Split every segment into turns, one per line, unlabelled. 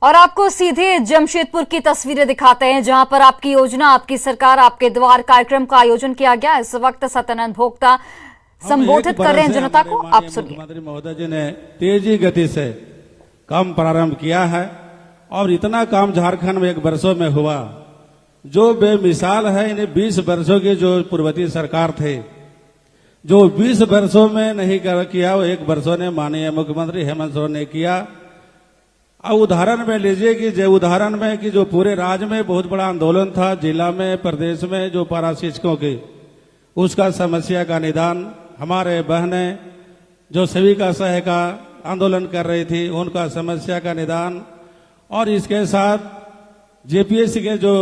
और आपको सीधे जमशेदपुर की तस्वीरें दिखाते हैं, जहां पर आपकी योजना, आपकी सरकार, आपके द्वार कार्यक्रम का आयोजन किया गया। इस वक्त सत्यानंद भोक्ता संबोधित कर रहे हैं जनता को। आप सुनिए।
मुख्यमंत्री महोदय जी ने तेजी गति से काम प्रारंभ किया है और इतना काम झारखंड में 1 वर्षों में हुआ जो बेमिसाल है। इन्हें 20 वर्षों की जो पूर्ववर्ती सरकार थे, जो 20 वर्षों में नहीं किया, वो 1 वर्षों ने माननीय मुख्यमंत्री हेमंत सोरेन ने किया। अब उदाहरण में लीजिए कि जो पूरे राज्य में बहुत बड़ा आंदोलन था, जिला में, प्रदेश में, जो पारा शिक्षकों की, उसका समस्या का निदान, हमारे बहनें जो सेविका सह का आंदोलन कर रही थी, उनका समस्या का निदान, और इसके साथ जेपीएससी के जो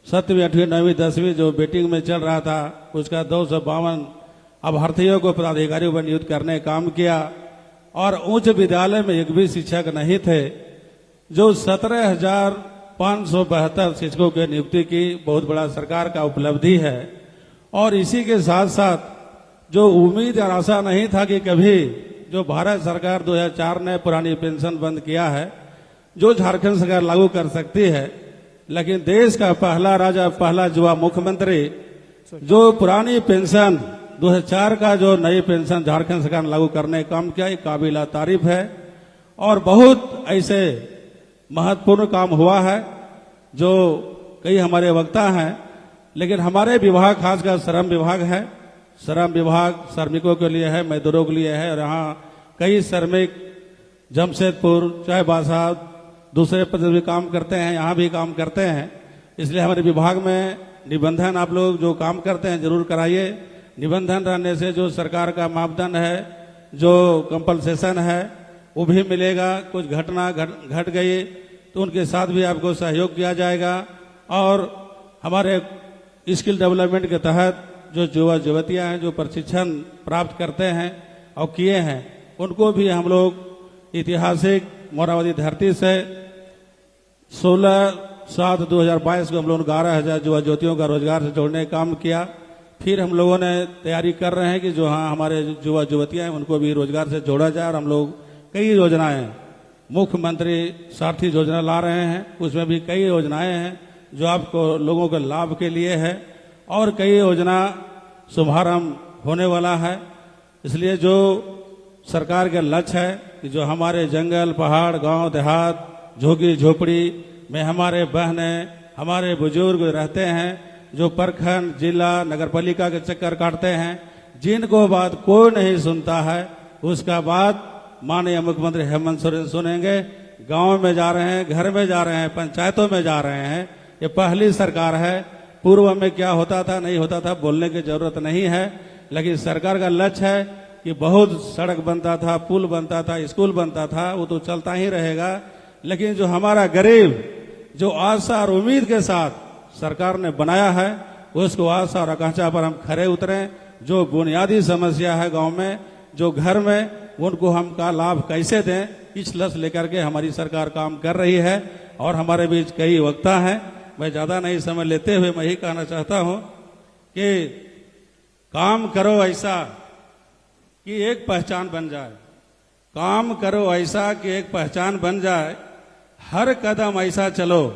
7वीं 8वीं 9वीं 10वीं जो बेटिंग में चल रहा था, उसका 252 अभ्यर्थियों को पदाधिकारियों पर नियुक्त करने का काम किया। और उच्च विद्यालय में एक भी शिक्षक नहीं थे, जो 17,572 शिक्षकों की नियुक्ति की बहुत बड़ा सरकार का उपलब्धि है। और इसी के साथ साथ जो उम्मीद और आशा नहीं था कि कभी जो भारत सरकार 2004 ने पुरानी पेंशन बंद किया है, जो झारखंड सरकार लागू कर सकती है, लेकिन देश का पहला राजा, पहला युवा मुख्यमंत्री जो पुरानी पेंशन 2004 का जो नई पेंशन झारखंड सरकार ने लागू करने का काम किया, ये काबिला तारीफ है। और बहुत ऐसे महत्वपूर्ण काम हुआ है जो कई हमारे वक्ता हैं, लेकिन हमारे विभाग, खासकर श्रम विभाग है। श्रम विभाग श्रमिकों के लिए है, मजदूरों के लिए है। और यहाँ कई श्रमिक जमशेदपुर, चाहे बासाद, दूसरे पद भी काम करते हैं, यहाँ भी काम करते हैं। इसलिए हमारे विभाग में निबंधन आप लोग जो काम करते हैं जरूर कराइए। निबंधन रहने से जो सरकार का मापदंड है, जो कंपनसेशन है, वो भी मिलेगा। कुछ घटना घट गई तो उनके साथ भी आपको सहयोग किया जाएगा। और हमारे स्किल डेवलपमेंट के तहत जो युवा युवतियां हैं, जो प्रशिक्षण प्राप्त करते हैं और किए हैं, उनको भी हम लोग ऐतिहासिक मोरावती धरती से 16/7/2022 को हम लोग 11,000 युवा युवतियों का रोजगार से जोड़ने का काम किया। फिर हम लोगों ने तैयारी कर रहे हैं कि जो हमारे युवा युवतियां हैं उनको भी रोजगार से जोड़ा जाए। और हम लोग कई योजनाएं, मुख्यमंत्री सारथी योजना ला रहे हैं, उसमें भी कई योजनाएं हैं जो आपको लोगों के लाभ के लिए है। और कई योजना शुभारंभ होने वाला है। इसलिए जो सरकार का लक्ष्य है कि जो हमारे जंगल, पहाड़, गांव, देहात, झोगी झोपड़ी में हमारे बहनें, हमारे बुजुर्ग रहते हैं, जो प्रखंड, जिला, नगर पालिका के चक्कर काटते हैं, जिनको बात कोई नहीं सुनता है, उसका बात माननीय मुख्यमंत्री हेमंत सोरेन सुनेंगे। गांव में जा रहे हैं, घर में जा रहे हैं, पंचायतों में जा रहे हैं। ये पहली सरकार है। पूर्व में क्या होता था, नहीं होता था, बोलने की जरूरत नहीं है। लेकिन सरकार का लक्ष्य है कि बहुत सड़क बनता था, पुल बनता था, स्कूल बनता था, वो तो चलता ही रहेगा। लेकिन जो हमारा गरीब, जो आशा और उम्मीद के साथ सरकार ने बनाया है, उसको आशा और आकांक्षा पर हम खरे उतरें। जो बुनियादी समस्या है गांव में, जो घर में, उनको हम का लाभ कैसे दें, इस लक्ष्य लेकर के हमारी सरकार काम कर रही है। और हमारे बीच कई वक्ता हैं, मैं ज्यादा नहीं समय लेते हुए मैं यही कहना चाहता हूं कि काम करो ऐसा कि एक पहचान बन जाए। काम करो ऐसा कि एक पहचान बन जाए। हर कदम ऐसा चलो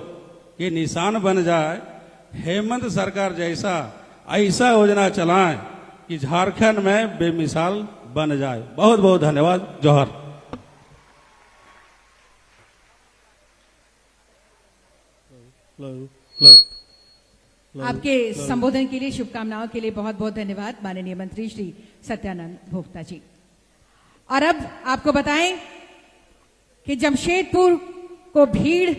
कि निशान बन जाए। हेमंत सरकार जैसा ऐसा योजना चलाएं कि झारखंड में बेमिसाल बन जाए। बहुत बहुत धन्यवाद। जोहर।
आपके संबोधन के लिए, शुभकामनाओं के लिए बहुत बहुत धन्यवाद माननीय मंत्री श्री सत्यानंद भोक्ता जी। और अब आपको बताएं कि जमशेदपुर को भीड़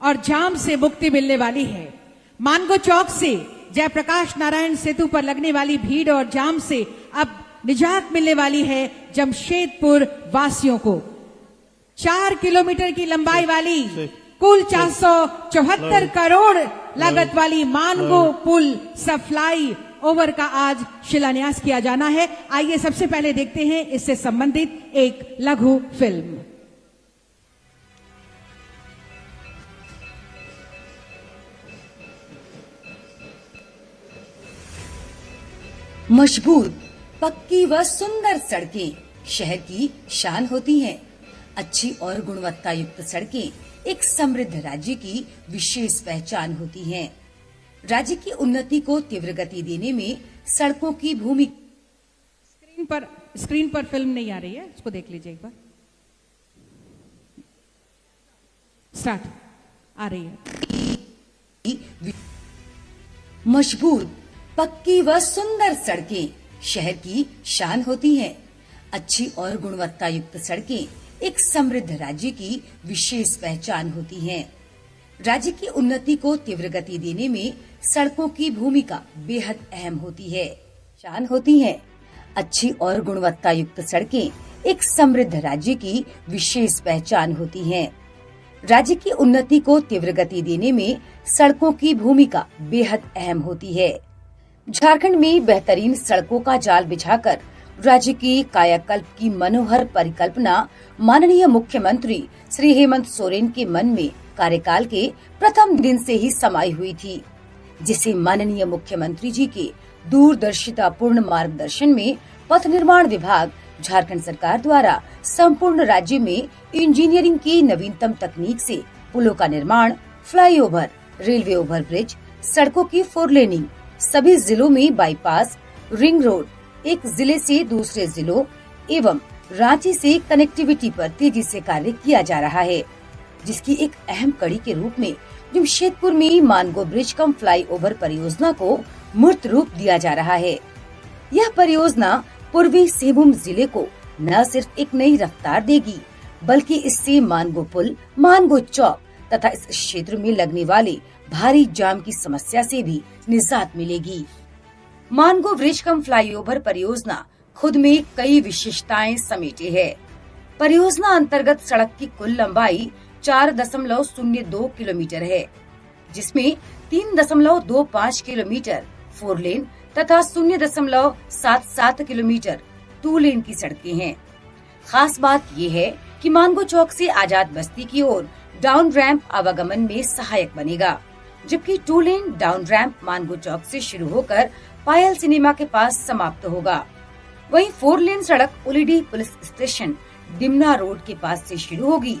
और जाम से मुक्ति मिलने वाली है। मानगो चौक से जयप्रकाश नारायण सेतु पर लगने वाली भीड़ और जाम से अब निजात मिलने वाली है जमशेदपुर वासियों को। 4 किलोमीटर की लंबाई वाली, कुल 474 करोड़ लागत वाली मानगो पुल सप्लाई ओवर का आज शिलान्यास किया जाना है। आइए सबसे पहले देखते हैं इससे संबंधित एक लघु फिल्म।
मजबूत, पक्की व सुंदर सड़कें शहर की शान होती हैं। अच्छी और गुणवत्ता युक्त सड़कें एक समृद्ध राज्य की विशेष पहचान होती हैं। राज्य की उन्नति को तीव्र गति देने में सड़कों की भूमिका।
स्क्रीन पर फिल्म नहीं आ रही है, उसको देख लीजिए एक बार। स्टार्ट आ रही है।
मजबूत, पक्की व सुंदर सड़कें शहर की शान होती हैं। अच्छी और गुणवत्ता युक्त सड़कें एक समृद्ध राज्य की विशेष पहचान होती हैं। राज्य की उन्नति को तीव्र गति देने में सड़कों की भूमिका बेहद अहम होती है, शान होती है। अच्छी और गुणवत्ता युक्त सड़कें एक समृद्ध राज्य की विशेष पहचान होती हैं। राज्य की उन्नति को तीव्र गति देने में सड़कों की भूमिका बेहद अहम होती है। झारखंड में बेहतरीन सड़कों का जाल बिछाकर राज्य की कायाकल्प की मनोहर परिकल्पना माननीय मुख्यमंत्री श्री हेमंत सोरेन के मन में कार्यकाल के प्रथम दिन से ही समाई हुई थी, जिसे माननीय मुख्यमंत्री जी के दूरदर्शितापूर्ण मार्गदर्शन में पथ निर्माण विभाग झारखंड सरकार द्वारा संपूर्ण राज्य में इंजीनियरिंग की नवीनतम तकनीक से पुलों का निर्माण, फ्लाईओवर, रेलवे ओवरब्रिज, सड़कों की 4 लेनिंग, सभी जिलों में बाईपास, रिंग रोड, एक जिले से दूसरे जिलों एवं रांची से कनेक्टिविटी पर तेजी से कार्य किया जा रहा है, जिसकी एक अहम कड़ी के रूप में जमशेदपुर में मानगो ब्रिज कम फ्लाईओवर परियोजना को मूर्त रूप दिया जा रहा है। यह परियोजना पूर्वी सिंहभूम जिले को न सिर्फ एक नई रफ्तार देगी, बल्कि इससे मानगो पुल, मानगो चौक तथा इस क्षेत्र में लगने वाले भारी जाम की समस्या से भी निजात मिलेगी। मानगो ब्रिज कम फ्लाईओवर परियोजना खुद में कई विशेषताएं समेटे है। परियोजना अंतर्गत सड़क की कुल लंबाई 4.02 किलोमीटर है, जिसमें 3.25 किलोमीटर 4 लेन तथा 0.77 किलोमीटर 2 लेन की सड़कें हैं। खास बात ये है कि मानगो चौक से आजाद बस्ती की ओर डाउन रैंप आवागमन में सहायक बनेगा, जबकि 2 लेन डाउन रैंप मानगो चौक से शुरू होकर पायल सिनेमा के पास समाप्त होगा। वहीं 4 लेन सड़क उलीडी पुलिस स्टेशन डिमना रोड के पास से शुरू होगी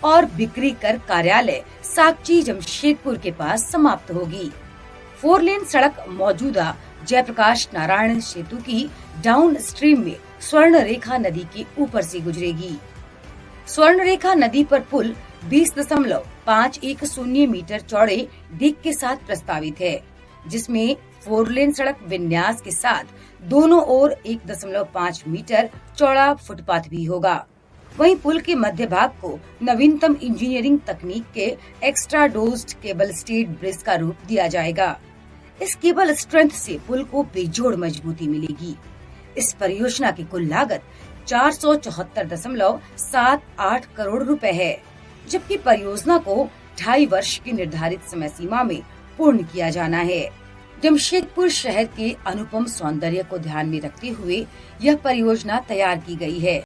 और बिक्री कर कार्यालय साकची जमशेदपुर के पास समाप्त होगी। 4 लेन सड़क मौजूदा जयप्रकाश नारायण सेतु की डाउन स्ट्रीम में स्वर्ण रेखा नदी के ऊपर से गुजरेगी। स्वर्ण रेखा नदी पर पुल 20.510 मीटर चौड़े डिग के साथ प्रस्तावित है, जिसमें 4 लेन सड़क विन्यास के साथ दोनों ओर 1.5 मीटर चौड़ा फुटपाथ भी होगा। वहीं पुल के मध्य भाग को नवीनतम इंजीनियरिंग तकनीक के extra dozed cable stayed bridge का रूप दिया जाएगा। इस केबल स्ट्रेंथ से पुल को बेजोड़ मजबूती मिलेगी। इस परियोजना की कुल लागत 474.78 करोड़ रुपए है, जबकि परियोजना को 2.5 वर्ष की निर्धारित समय सीमा में पूर्ण किया जाना है। जमशेदपुर शहर के अनुपम सौंदर्य को ध्यान में रखते हुए यह परियोजना तैयार की गई है।